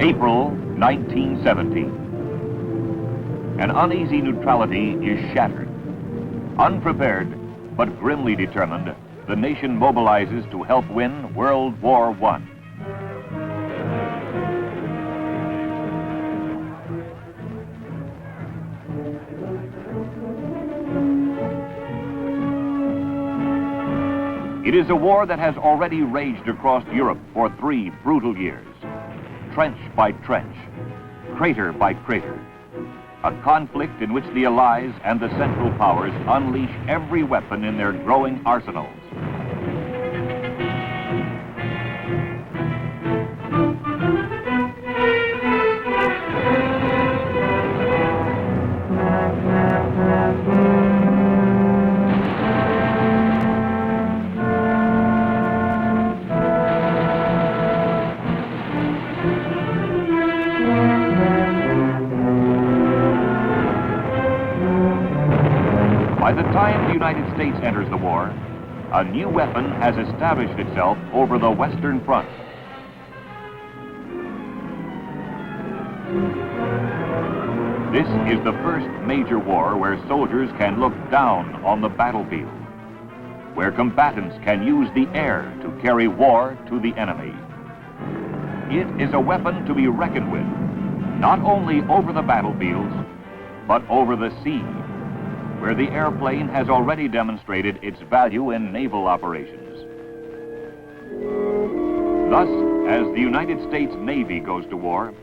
April 1970. An uneasy neutrality is shattered. Unprepared, but grimly determined, the nation mobilizes to help win World War I. It is a war that has already raged across Europe for 3 brutal years. Trench by trench, crater by crater. A conflict in which the Allies and the Central Powers unleash every weapon in their growing arsenals. By the time the United States enters the war, a new weapon has established itself over the Western Front. This is the first major war where soldiers can look down on the battlefield, where combatants can use the air to carry war to the enemy. It is a weapon to be reckoned with, not only over the battlefields, but over the sea, where the airplane has already demonstrated its value in naval operations. Thus, as the United States Navy goes to war,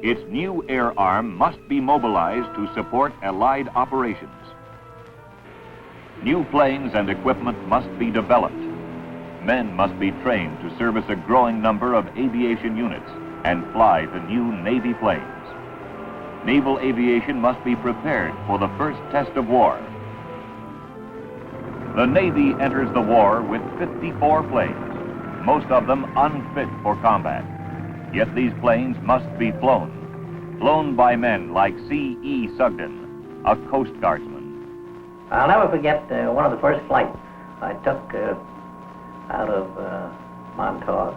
its new air arm must be mobilized to support Allied operations. New planes and equipment must be developed. Men must be trained to service a growing number of aviation units and fly the new Navy planes. Naval aviation must be prepared for the first test of war. The Navy enters the war with 54 planes, most of them unfit for combat. Yet these planes must be flown by men like C.E. Sugden, a Coast Guardsman. I'll never forget one of the first flights I took out of Montauk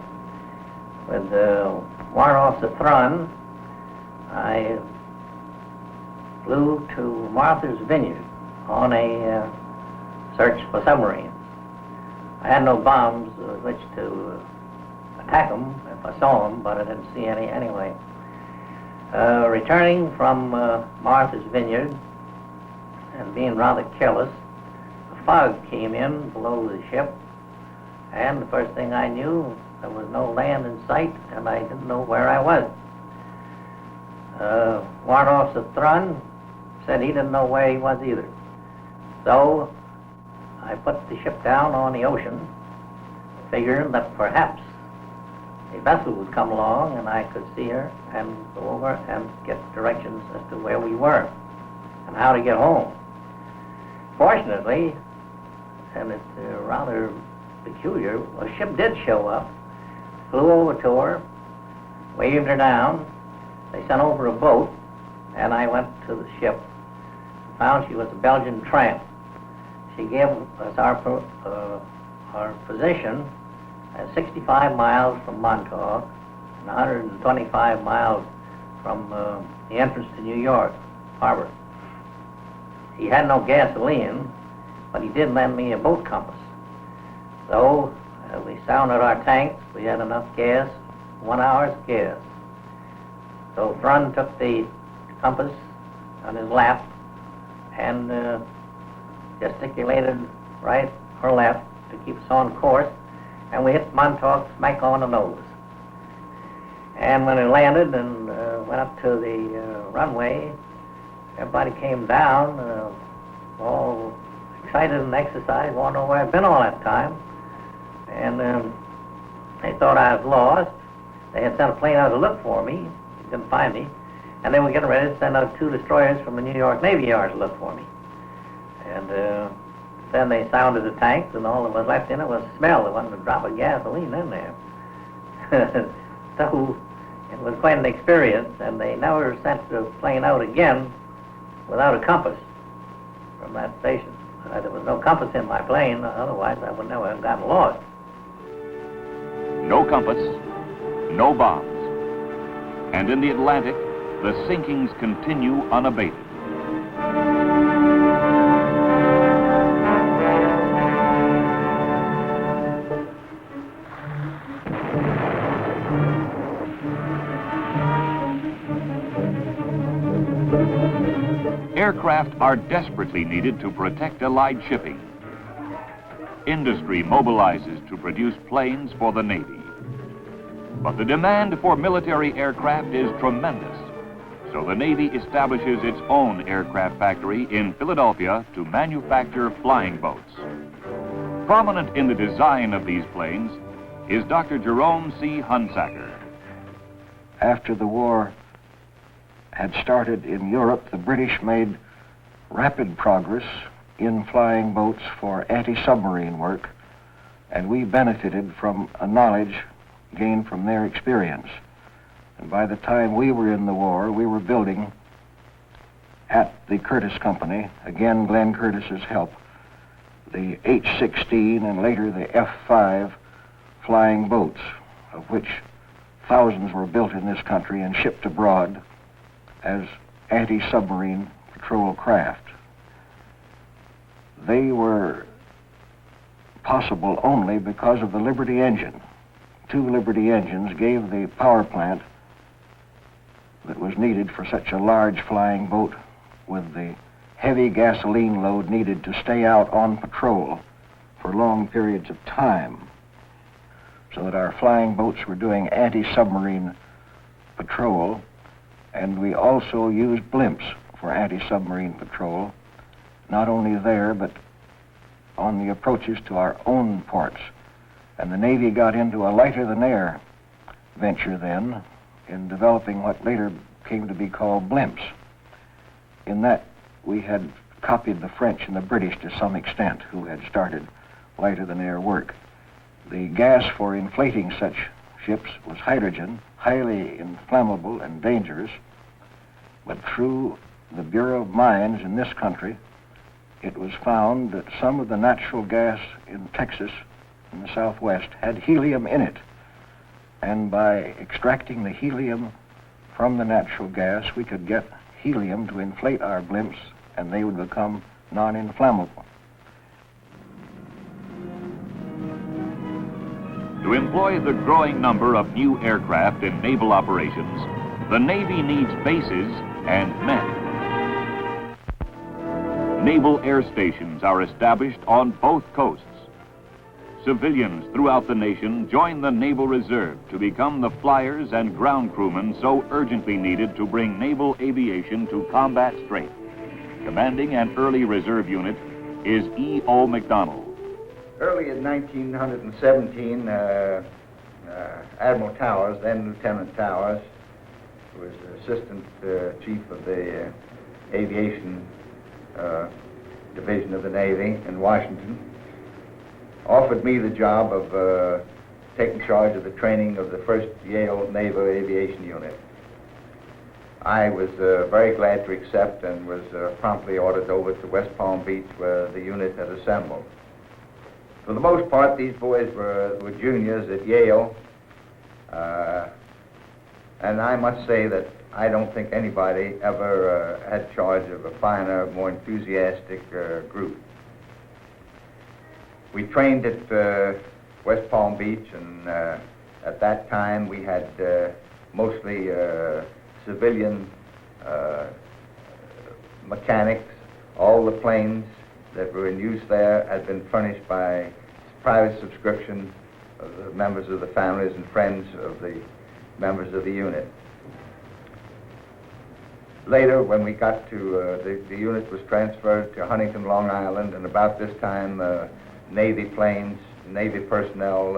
with Warrant Officer Thrun. I flew to Martha's Vineyard on a search for submarines. I had no bombs with which to attack them if I saw them, but I didn't see any anyway. Returning from Martha's Vineyard and being rather careless, a fog came in below the ship, and the first thing I knew, there was no land in sight, and I didn't know where I was. Warrant Officer Thrun said he didn't know where he was either. So I put the ship down on the ocean, figuring that perhaps a vessel would come along and I could see her and go over and get directions as to where we were and how to get home. Fortunately, and it's rather peculiar, a ship did show up, flew over to her, waved her down. They sent over a boat, and I went to the ship, found she was a Belgian tramp. She gave us our position at 65 miles from Montauk and 125 miles from the entrance to New York Harbor. He had no gasoline, but he did lend me a boat compass. So we sounded our tanks. We had enough gas, 1 hour's gas. So Thrun took the compass on his lap and gesticulated right or left to keep us on course, and we hit Montauk smack on the nose. And when we landed and went up to the runway, everybody came down, all excited and exercised, wanted to know where I'd been all that time. And they thought I was lost. They had sent a plane out to look for me, didn't find me, and they were getting ready to send out 2 destroyers from the New York Navy Yard to look for me. And then they sounded the tanks, and all that was left in it was smell. There wasn't a drop of gasoline in there. So it was quite an experience, and they never sent the plane out again without a compass from that station. There was no compass in my plane, otherwise I would never have gotten lost. No compass, no bombs. And in the Atlantic, the sinkings continue unabated. Aircraft are desperately needed to protect Allied shipping. Industry mobilizes to produce planes for the Navy. But the demand for military aircraft is tremendous, so the Navy establishes its own aircraft factory in Philadelphia to manufacture flying boats. Prominent in the design of these planes is Dr. Jerome C. Hunsaker. After the war had started in Europe, the British made rapid progress in flying boats for anti-submarine work, and we benefited from a knowledge gained from their experience. And by the time we were in the war, we were building at the Curtiss Company, again Glenn Curtiss's help, the H-16 and later the F-5 flying boats, of which thousands were built in this country and shipped abroad as anti-submarine patrol craft. They were possible only because of the Liberty engine. 2 Liberty engines gave the power plant that was needed for such a large flying boat with the heavy gasoline load needed to stay out on patrol for long periods of time, so that our flying boats were doing anti-submarine patrol. And we also used blimps for anti-submarine patrol, not only there, but on the approaches to our own ports. And the Navy got into a lighter-than-air venture then in developing what later came to be called blimps. In that, we had copied the French and the British to some extent, who had started lighter-than-air work. The gas for inflating such ships was hydrogen, highly inflammable and dangerous, but through the Bureau of Mines in this country, it was found that some of the natural gas in Texas, in the Southwest, had helium in it. And by extracting the helium from the natural gas, we could get helium to inflate our blimps, and they would become non-inflammable. To employ the growing number of new aircraft in naval operations, the Navy needs bases and men. Naval air stations are established on both coasts. Civilians throughout the nation join the Naval Reserve to become the flyers and ground crewmen so urgently needed to bring naval aviation to combat strength. Commanding an early reserve unit is E.O. McDonald. Early in 1917, Admiral Towers, then Lieutenant Towers, who was Assistant Chief of the Aviation Division of the Navy in Washington, offered me the job of taking charge of the training of the first Yale Naval Aviation Unit. I was very glad to accept and was promptly ordered over to West Palm Beach, where the unit had assembled. For the most part, these boys were juniors at Yale, and I must say that I don't think anybody ever had charge of a finer, more enthusiastic group. We trained at West Palm Beach, and at that time we had mostly civilian mechanics. All the planes that were in use there had been furnished by private subscription of the members of the families and friends of the members of the unit. Later, when we got to, the unit was transferred to Huntington, Long Island, and about this time, Navy planes, Navy personnel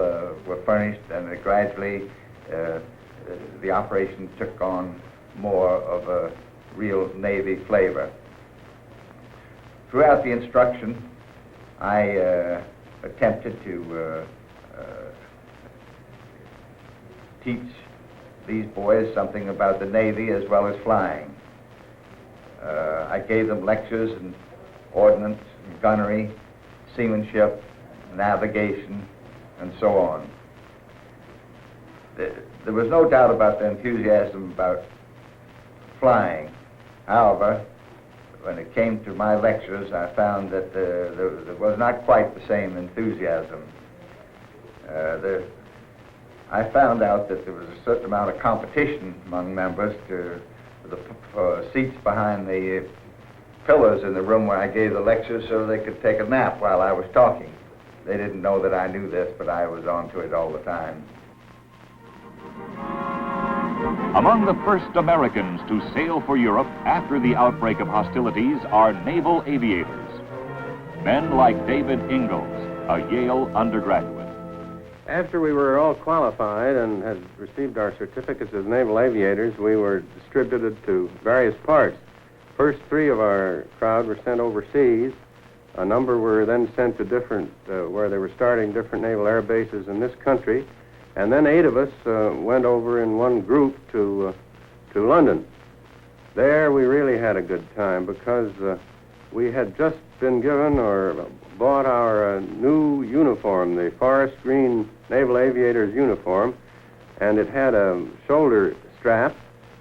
were furnished, and gradually the operation took on more of a real Navy flavor. Throughout the instruction, I attempted to teach these boys something about the Navy as well as flying. I gave them lectures in ordnance, gunnery, seamanship, navigation, and so on. there was no doubt about the enthusiasm about flying. However, when it came to my lectures, I found that there was not quite the same enthusiasm. I found out that there was a certain amount of competition among members for seats behind the pillars in the room where I gave the lectures so they could take a nap while I was talking. They didn't know that I knew this, but I was on to it all the time. Among the first Americans to sail for Europe after the outbreak of hostilities are naval aviators. Men like David Ingalls, a Yale undergraduate. After we were all qualified and had received our certificates as naval aviators, we were distributed to various parts. First 3 of our crowd were sent overseas. A number were then sent to different, where they were starting different naval air bases in this country. And then 8 of us went over in one group to London. There we really had a good time because we had just been given or bought our new uniform, the forest green Naval Aviator's uniform, and it had a shoulder strap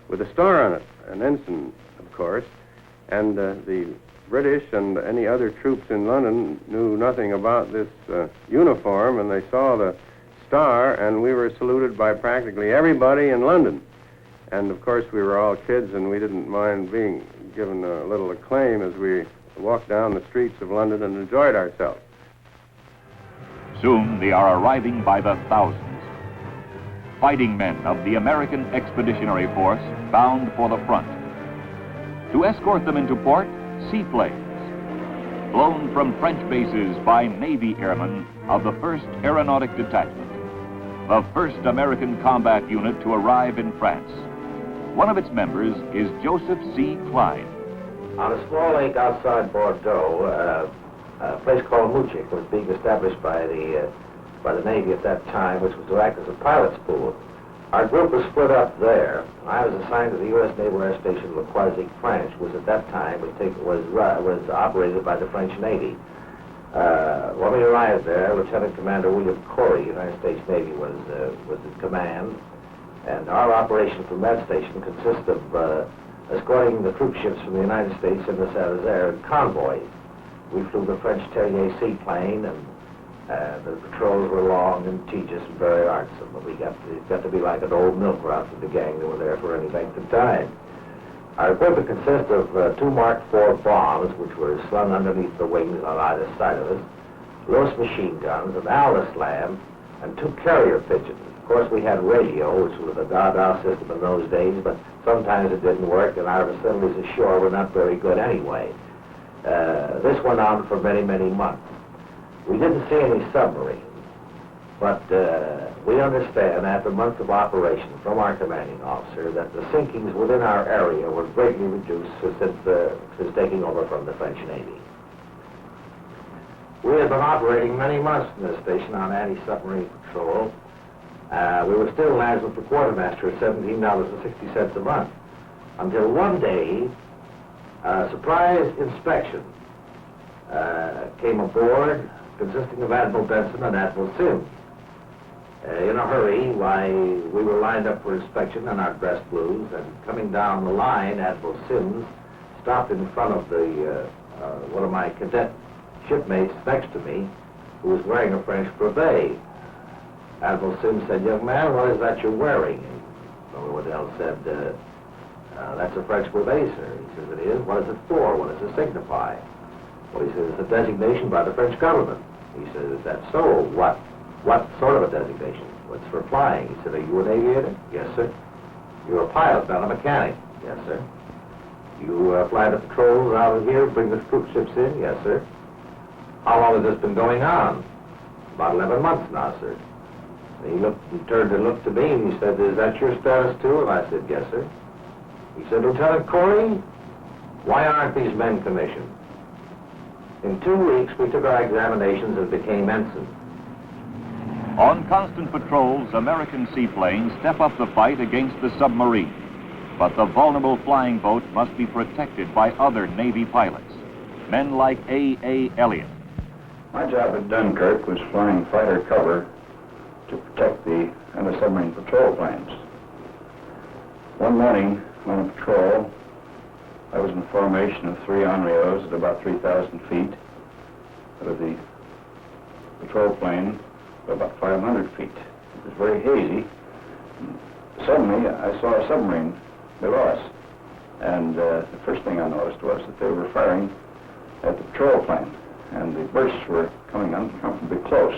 with a star on it, an ensign, of course, and the British and any other troops in London knew nothing about this uniform, and they saw the star, and we were saluted by practically everybody in London. And of course we were all kids and we didn't mind being given a little acclaim as we walked down the streets of London and enjoyed ourselves. Soon they are arriving by the thousands. Fighting men of the American Expeditionary Force bound for the front. To escort them into port, seaplanes, flown from French bases by Navy airmen of the 1st Aeronautic Detachment, the first American combat unit to arrive in France. One of its members is Joseph C. Klein. On a small lake outside Bordeaux, a place called Moutchik was being established by the Navy at that time, which was to act as a pilot school. Our group was split up there. I was assigned to the U.S. Naval Air Station Le Croisic-French, which at that time was operated by the French Navy. When we arrived there, Lieutenant Commander William Corey, United States Navy, was in command, and our operation from that station consists of escorting the troop ships from the United States into Saint-Nazaire in convoys. We flew the French Terrier seaplane, and the patrols were long and tedious and very artsome, but it got to be like an old milk route with the gang that were there for any length of time. Our equipment consists of 2 Mark IV bombs, which were slung underneath the wings on either side of us, Lewis machine guns, an Alice lamp, and 2 carrier pigeons. Of course, we had radio, which was a Dada system in those days, but sometimes it didn't work, and our facilities ashore were not very good anyway. This went on for many, many months. We didn't see any submarines, but we understand after months of operation from our commanding officer that the sinkings within our area were greatly reduced since taking over from the French Navy. We had been operating many months in this station on anti-submarine patrol. We were still lads with the quartermaster at $17.60 a month, until one day a surprise inspection came aboard, consisting of Admiral Benson and Admiral Sims. In a hurry, we were lined up for inspection in our dress blues, and coming down the line, Admiral Sims stopped in front of one of my cadet shipmates next to me, who was wearing a French brevet. Admiral Sims said, "Young man, what is that you're wearing?" And Waddell said, "That's a French brevet, sir." He says, "It is? What is it for? What does it signify?" Well, he says, "It's a designation by the French government." He says, "Is that so? What sort of a designation?" "What's for flying?" He said, "Are you an aviator?" "Yes, sir." "You're a pilot, not a mechanic?" "Yes, sir." "You fly the patrols out of here, bring the troop ships in?" "Yes, sir." "How long has this been going on?" "About 11 months now, sir." He turned and looked to me, and he said, "Is that your status, too?" And I said, "Yes, sir." He said, "Lieutenant Corey, why aren't these men commissioned?" In 2 weeks, we took our examinations and became ensigns. On constant patrols, American seaplanes step up the fight against the submarine. But the vulnerable flying boat must be protected by other Navy pilots, men like A. Elliott. My job at Dunkirk was flying fighter cover to protect the and the submarine patrol planes. One morning on a patrol, I was in formation of 3 Onryos at about 3,000 feet, with the patrol plane at about 500 feet. It was very hazy. Suddenly, I saw a submarine below us, and the first thing I noticed was that they were firing at the patrol plane, and the bursts were coming uncomfortably close.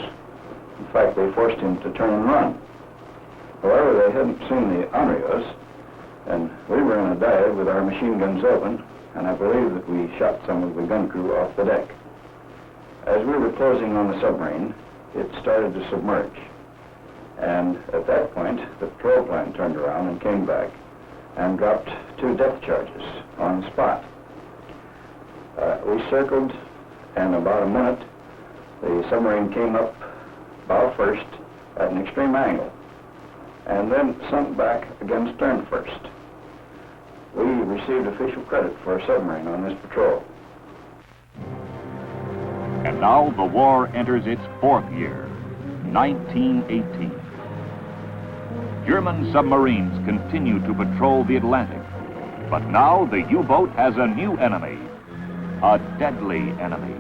In fact, they forced him to turn and run. However, they hadn't seen the Onryos, and we were in a dive with our machine guns open, and I believe that we shot some of the gun crew off the deck. As we were closing on the submarine, it started to submerge. And at that point, the patrol plane turned around and came back and dropped 2 depth charges on the spot. We circled, and in about a minute, the submarine came up bow first at an extreme angle, and then sunk back again stern first. We received official credit for a submarine on this patrol. And now the war enters its 4th year, 1918. German submarines continue to patrol the Atlantic, but now the U-boat has a new enemy, a deadly enemy.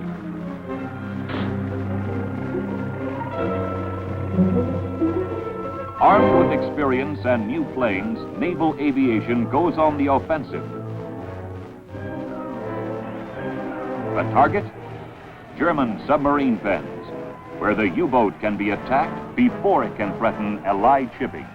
Armed with experience and new planes, naval aviation goes on the offensive. The target? German submarine pens, where the U-boat can be attacked before it can threaten Allied shipping.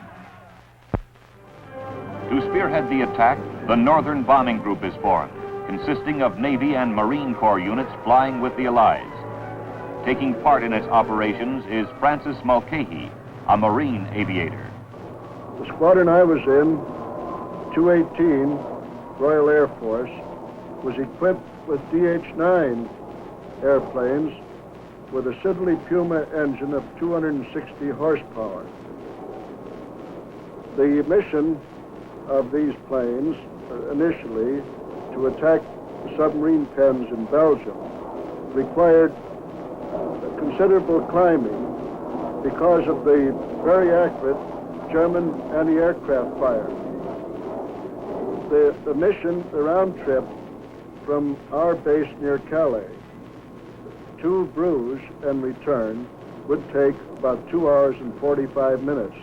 To spearhead the attack, the Northern Bombing Group is formed, consisting of Navy and Marine Corps units flying with the Allies. Taking part in its operations is Francis Mulcahy, a Marine aviator. The squadron I was in, 218, Royal Air Force, was equipped with DH-9 airplanes with a Siddeley Puma engine of 260 horsepower. The mission of these planes, initially, to attack the submarine pens in Belgium, required considerable climbing because of the very accurate German anti-aircraft fire. The mission, the round trip from our base near Calais to Bruges and return would take about 2 hours and 45 minutes.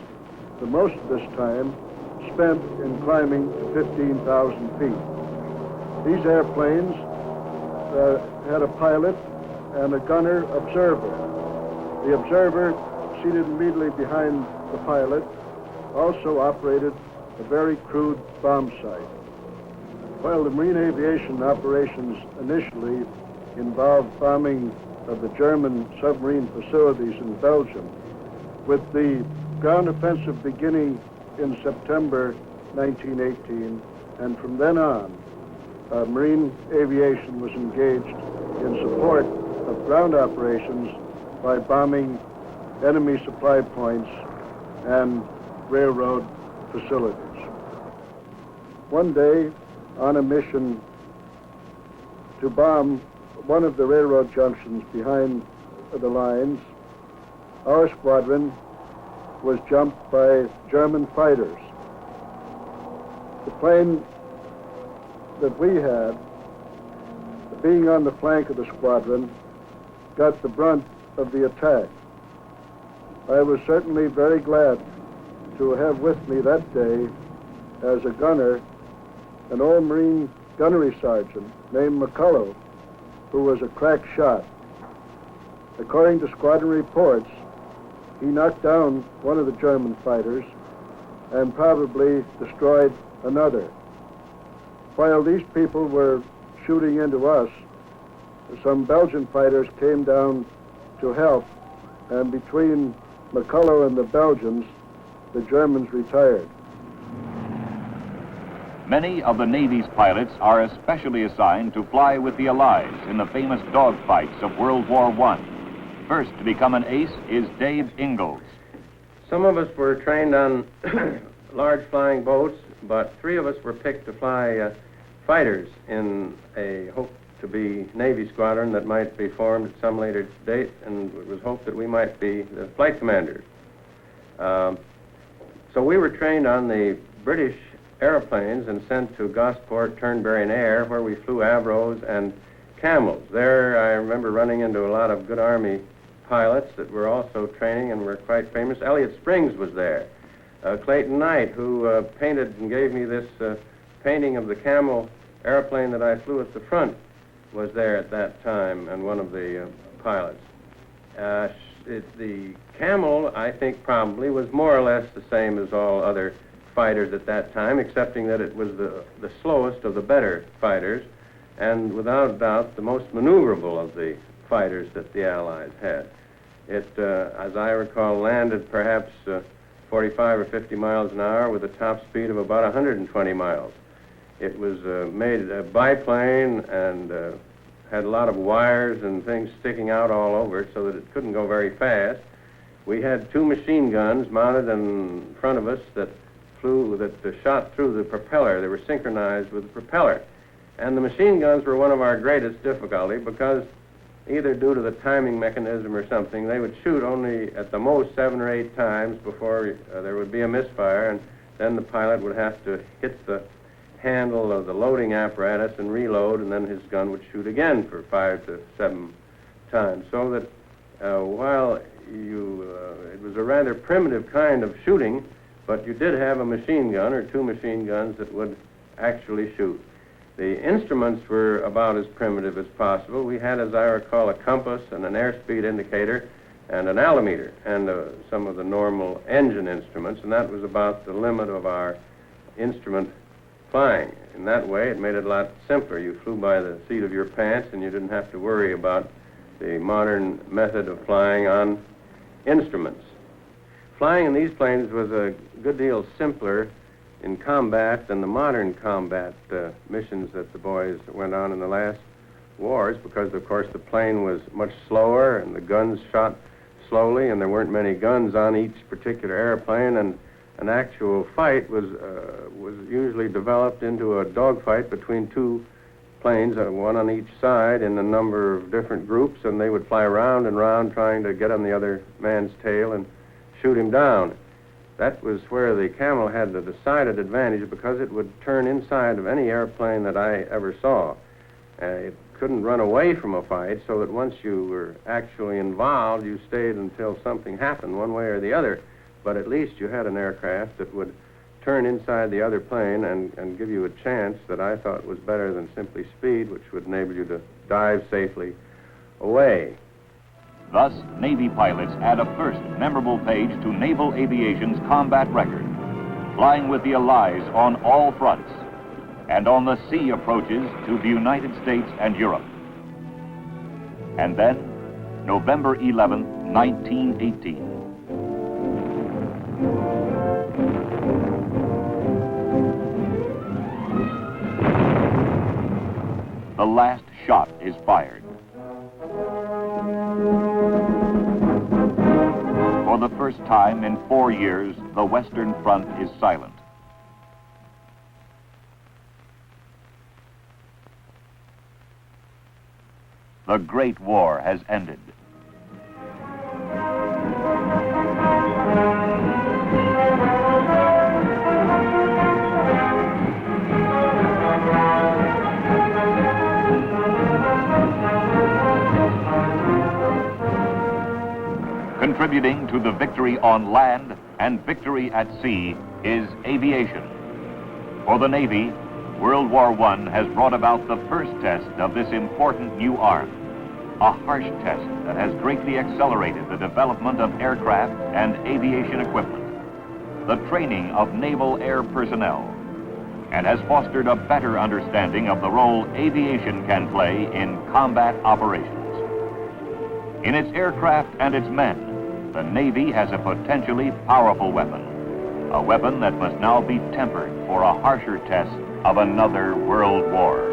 The most of this time spent in climbing to 15,000 feet. These airplanes had a pilot and a gunner observer. The observer, seated immediately behind the pilot, also operated a very crude bomb site. While the marine aviation operations initially involved bombing of the German submarine facilities in Belgium, with the ground offensive beginning in September 1918, and from then on, marine aviation was engaged in support of ground operations by bombing enemy supply points and railroad facilities. One day, on a mission to bomb one of the railroad junctions behind the lines, our squadron was jumped by German fighters. The plane that we had, being on the flank of the squadron, got the brunt of the attack. I was certainly very glad to have with me that day as a gunner an old Marine gunnery sergeant named McCullough, who was a crack shot. According to squadron reports, he knocked down one of the German fighters and probably destroyed another. While these people were shooting into us, some Belgian fighters came down to help, and between McCullough and the Belgians, the Germans retired. Many of the Navy's pilots are especially assigned to fly with the Allies in the famous dogfights of World War I. First to become an ace is Dave Ingalls. Some of us were trained on large flying boats, but 3 of us were picked to fly fighters in a hope-to-be Navy squadron that might be formed at some later date, and it was hoped that we might be the flight commanders. So we were trained on the British airplanes and sent to Gosport, Turnberry, and Ayr, where we flew Avros and Camels. There, I remember running into a lot of good Army pilots that were also training and were quite famous. Elliott Springs was there. Clayton Knight, who painted and gave me this painting of the Camel airplane that I flew at the front, was there at that time and one of the pilots. The Camel, I think, probably was more or less the same as all other fighters at that time, excepting that it was the slowest of the better fighters, and without doubt the most maneuverable of the fighters that the Allies had. It, as I recall, landed perhaps 45 or 50 miles an hour with a top speed of about 120 miles. It was made a biplane and had a lot of wires and things sticking out all over it so that it couldn't go very fast. We had 2 machine guns mounted in front of us that shot through the propeller. They were synchronized with the propeller. And the machine guns were one of our greatest difficulty because either due to the timing mechanism or something, they would shoot only at the most 7 or 8 times before there would be a misfire, and then the pilot would have to hit the handle of the loading apparatus and reload, and then his gun would shoot again for 5 to 7 times. So that while it was a rather primitive kind of shooting, but you did have a machine gun or 2 machine guns that would actually shoot. The instruments were about as primitive as possible. We had, as I recall, a compass and an airspeed indicator and an altimeter and some of the normal engine instruments, and that was about the limit of our instrument flying. In that way, it made it a lot simpler. You flew by the seat of your pants, and you didn't have to worry about the modern method of flying on instruments. Flying in these planes was a good deal simpler in combat than the modern combat missions that the boys went on in the last wars, because, of course, the plane was much slower and the guns shot slowly, and there weren't many guns on each particular airplane, and an actual fight was usually developed into a dogfight between 2 planes, one on each side, in a number of different groups, and they would fly round and round trying to get on the other man's tail and shoot him down. That was where the Camel had the decided advantage, because it would turn inside of any airplane that I ever saw. It couldn't run away from a fight, so that once you were actually involved, you stayed until something happened one way or the other. But at least you had an aircraft that would turn inside the other plane and give you a chance that I thought was better than simply speed, which would enable you to dive safely away. Thus, Navy pilots add a first memorable page to naval aviation's combat record, flying with the Allies on all fronts and on the sea approaches to the United States and Europe. And then, November 11, 1918. The last shot is fired. For the first time in 4 years, the Western Front is silent. The Great War has ended. Contributing to the victory on land and victory at sea is aviation. For the Navy, World War I has brought about the first test of this important new arm, a harsh test that has greatly accelerated the development of aircraft and aviation equipment, the training of naval air personnel, and has fostered a better understanding of the role aviation can play in combat operations. In its aircraft and its men, the Navy has a potentially powerful weapon, a weapon that must now be tempered for a harsher test of another world war.